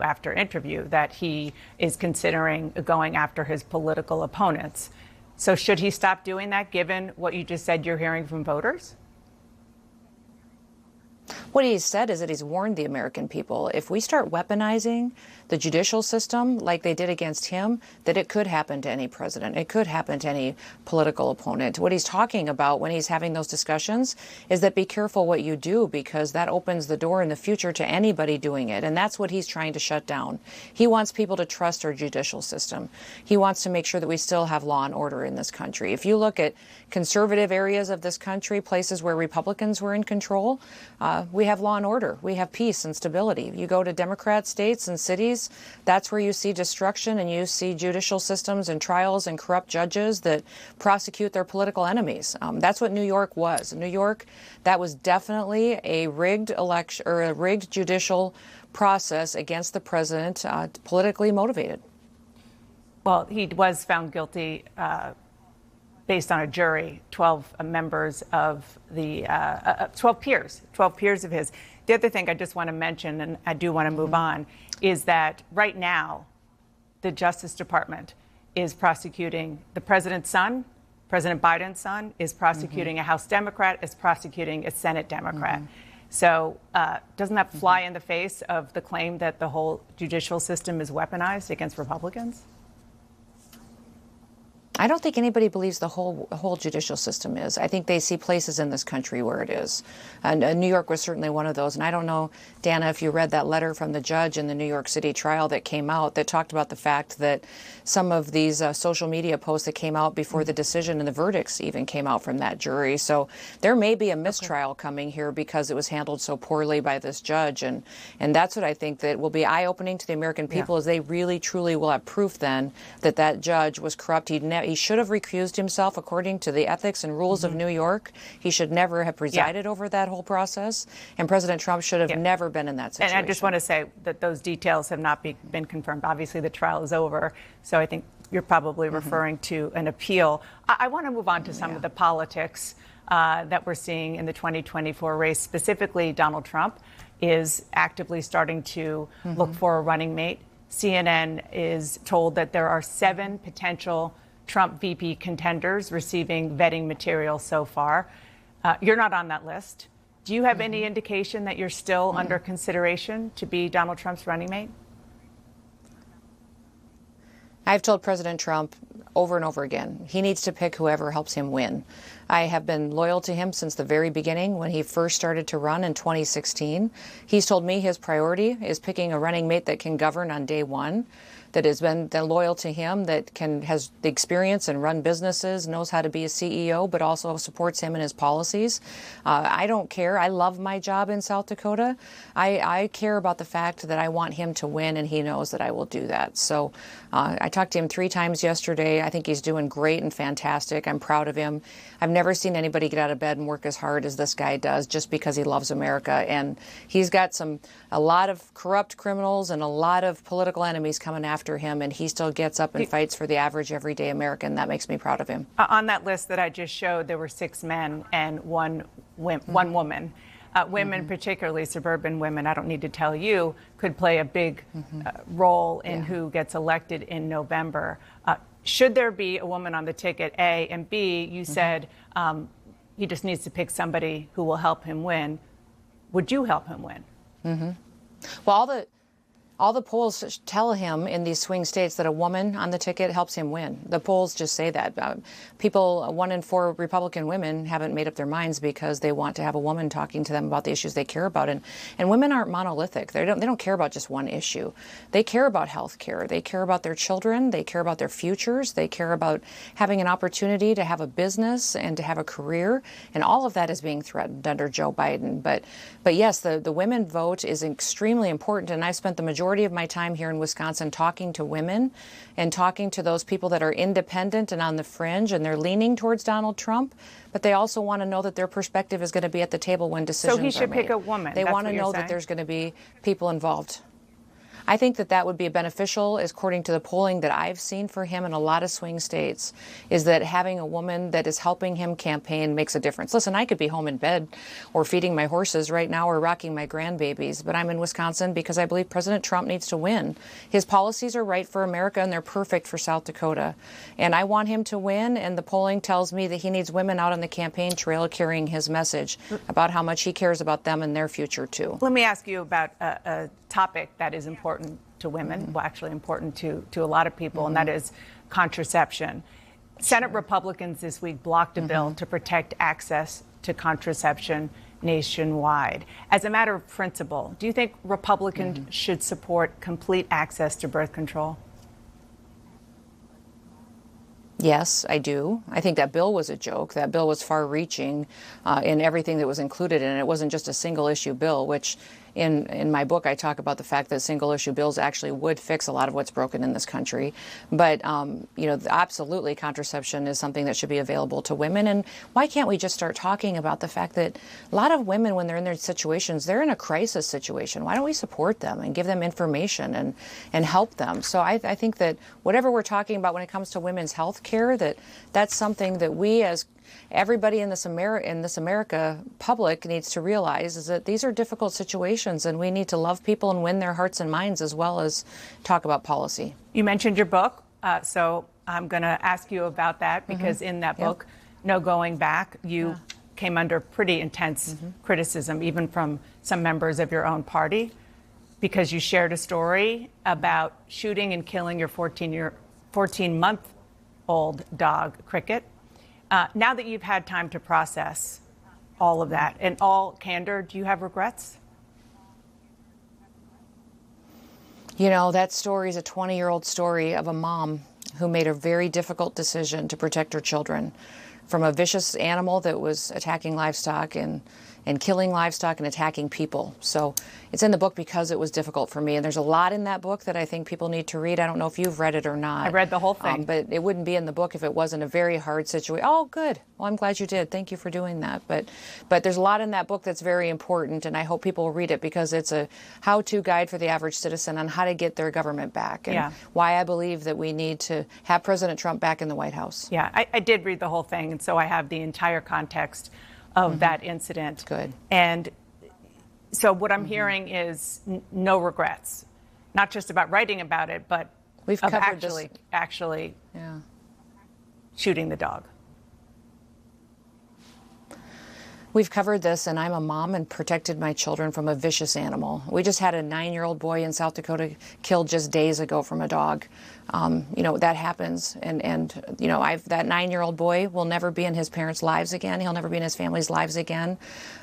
after interview that he is considering going after his political opponents. So should he stop doing that, given what you just said you're hearing from voters? What he's said is that he's warned the American people, if we start weaponizing the judicial system like they did against him, that it could happen to any president. It could happen to any political opponent. What he's talking about when he's having those discussions is that be careful what you do, because that opens the door in the future to anybody doing it. And that's what he's trying to shut down. He wants people to trust our judicial system. He wants to make sure that we still have law and order in this country. If you look at conservative areas of this country, places where Republicans were in control, we have law and order. We have peace and stability. You go to Democrat states and cities, that's where you see destruction, and you see judicial systems and trials and corrupt judges that prosecute their political enemies. That's what New York was. In New York, that was definitely a rigged election or a rigged judicial process against the president, politically motivated. Well, he was found guilty based on a jury, 12 members of the 12 peers of his. The other thing I just want to mention, and I do want to move on, is that right now the Justice Department is prosecuting the president's son. President Biden's son is prosecuting a House Democrat, is prosecuting a Senate Democrat. So doesn't that fly in the face of the claim that the whole judicial system is weaponized against Republicans? I don't think anybody believes the whole judicial system is. I think they see places in this country where it is. And New York was certainly one of those. And I don't know, Dana, if you read that letter from the judge in the New York City trial that came out that talked about the fact that some of these social media posts that came out before the decision and the verdicts even came out from that jury. So there may be a mistrial coming here because it was handled so poorly by this judge. And that's what I think that will be eye-opening to the American people, is they really, truly will have proof then that that judge was corrupt. He should have recused himself according to the ethics and rules of New York. He should never have presided over that whole process. And President Trump should have never been in that situation. And I just want to say that those details have not been confirmed. Obviously, the trial is over. So I think you're probably referring to an appeal. I want to move on to some of the politics that we're seeing in the 2024 race. Specifically, Donald Trump is actively starting to look for a running mate. CNN is told that there are 7 potential Trump VP contenders receiving vetting material so far. You're not on that list. Do you have any indication that you're still under consideration to be Donald Trump's running mate? I've told President Trump over and over again, he needs to pick whoever helps him win. I have been loyal to him since the very beginning when he first started to run in 2016. He's told me his priority is picking a running mate that can govern on day one, that has been loyal to him, that has the experience and run businesses, knows how to be a CEO, but also supports him in his policies. I don't care. I love my job in South Dakota. I care about the fact that I want him to win, and he knows that I will do that. So I talked to him 3 times yesterday. I think he's doing great and fantastic. I'm proud of him. I've never seen anybody get out of bed and work as hard as this guy does just because he loves America. And he's got a lot of corrupt criminals and a lot of political enemies coming after him, and he still gets up and fights for the average everyday American. That makes me proud of him. On that list that I just showed, there were 6 men and one woman. Women, particularly suburban women, I don't need to tell you, could play a big role in who gets elected in November. Should there be a woman on the ticket, A, and B, you said he just needs to pick somebody who will help him win. Would you help him win? Well, all the polls tell him in these swing states that a woman on the ticket helps him win. The polls just say that. 1 in 4 Republican women haven't made up their minds because they want to have a woman talking to them about the issues they care about. And women aren't monolithic. They don't care about just one issue. They care about health care. They care about their children. They care about their futures. They care about having an opportunity to have a business and to have a career. And all of that is being threatened under Joe Biden. But yes, the women vote is extremely important. And I've spent the majority of my time here in Wisconsin talking to women and talking to those people that are independent and on the fringe, and they're leaning towards Donald Trump, but they also want to know that their perspective is going to be at the table when decisions are made. So he should pick a woman. They want to know that there's going to be people involved. I think that that would be beneficial, according to the polling that I've seen for him in a lot of swing states, is that having a woman that is helping him campaign makes a difference. Listen, I could be home in bed or feeding my horses right now or rocking my grandbabies, but I'm in Wisconsin because I believe President Trump needs to win. His policies are right for America, and they're perfect for South Dakota. And I want him to win, and the polling tells me that he needs women out on the campaign trail carrying his message about how much he cares about them and their future, too. Let me ask you about a topic that is important to women, well, actually important to a lot of people, and that is contraception. Senate Republicans this week blocked a bill to protect access to contraception nationwide. As a matter of principle, do you think Republicans should support complete access to birth control? Yes, I do. I think that bill was a joke. That bill was far-reaching in everything that was included in it. It wasn't just a single-issue bill, which in my book I talk about the fact that single-issue bills actually would fix a lot of what's broken in this country. But, you know, absolutely contraception is something that should be available to women. And why can't we just start talking about the fact that a lot of women, when they're in their situations, they're in a crisis situation. Why don't we support them and give them information and help them? So I think that whatever we're talking about when it comes to women's health care, that's something that we as everybody in this America public needs to realize, is that these are difficult situations and we need to love people and win their hearts and minds as well as talk about policy. You mentioned your book, so I'm going to ask you about that because in that book, No Going Back, you came under pretty intense criticism, even from some members of your own party, because you shared a story about shooting and killing your 14-month-old dog, Cricket. Now that you've had time to process all of that, in all candor, do you have regrets? You know, that story is a 20-year-old story of a mom who made a very difficult decision to protect her children from a vicious animal that was attacking livestock and killing livestock and attacking people. So it's in the book because it was difficult for me. And there's a lot in that book that I think people need to read. I don't know if you've read it or not. I read the whole thing. But it wouldn't be in the book if it wasn't a very hard situation. Oh, good. Well, I'm glad you did. Thank you for doing that. But there's a lot in that book that's very important, and I hope people will read it because it's a how-to guide for the average citizen on how to get their government back and why I believe that we need to have President Trump back in the White House. Yeah, I did read the whole thing, and so I have the entire context of that incident. Good. And so what I'm hearing is no regrets, not just about writing about it, but we've of covered actually shooting the dog. We've covered this, and I'm a mom and protected my children from a vicious animal. We just had a 9-year-old boy in South Dakota killed just days ago from a dog. You know, that happens. And you know, that 9-year-old boy will never be in his parents' lives again. He'll never be in his family's lives again.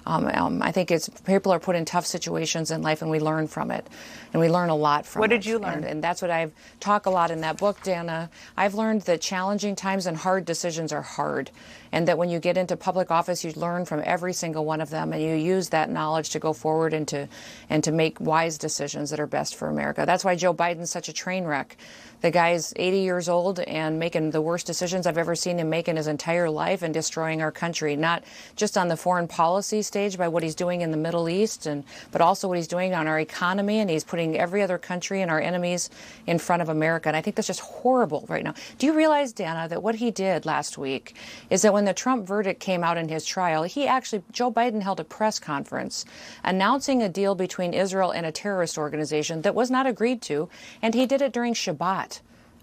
I think people are put in tough situations in life, and we learn from it. And we learn a lot from it. What did you learn? And that's what I've talked a lot in that book, Dana. I've learned that challenging times and hard decisions are hard. And that when you get into public office, you learn from every single one of them, and you use that knowledge to go forward and to make wise decisions that are best for America. That's why Joe Biden's such a train wreck. The guy's 80 years old and making the worst decisions I've ever seen him make in his entire life and destroying our country, not just on the foreign policy stage by what he's doing in the Middle East, but also what he's doing on our economy, and he's putting every other country and our enemies in front of America. And I think that's just horrible right now. Do you realize, Dana, that what he did last week is that when the Trump verdict came out in his trial, Joe Biden held a press conference announcing a deal between Israel and a terrorist organization that was not agreed to, and he did it during Shabbat.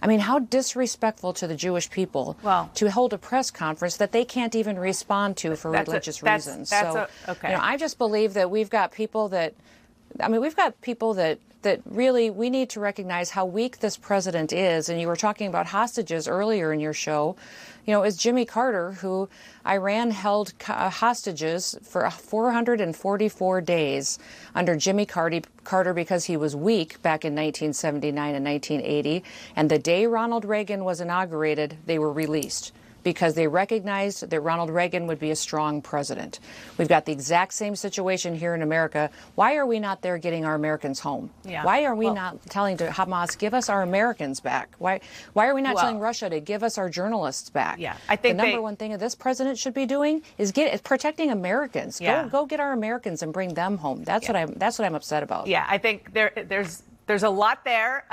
I mean, how disrespectful to the Jewish people to hold a press conference that they can't even respond to for religious reasons. Okay. You know, I just believe that we've got people that really we need to recognize how weak this president is. And you were talking about hostages earlier in your show. You know, it's Jimmy Carter, who Iran held hostages for 444 days under Jimmy Carter because he was weak back in 1979 and 1980. And the day Ronald Reagan was inaugurated, they were released, because they recognized that Ronald Reagan would be a strong president. We've got the exact same situation here in America. Why are we not there getting our Americans home? Yeah. Why are we not telling Hamas, give us our Americans back? Why are we not telling Russia to give us our journalists back? Yeah, I think the number one thing that this president should be doing is protecting Americans. Go get our Americans and bring them home. That's what I'm upset about. Yeah, I think there's there's a lot there.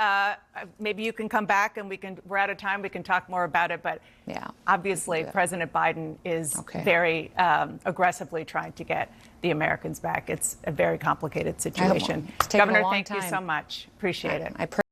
Maybe you can come back and we're out of time. We can talk more about it. But yeah, obviously, President Biden is very aggressively trying to get the Americans back. It's a very complicated situation. It's taken Governor, a long thank time. you so much. Appreciate it.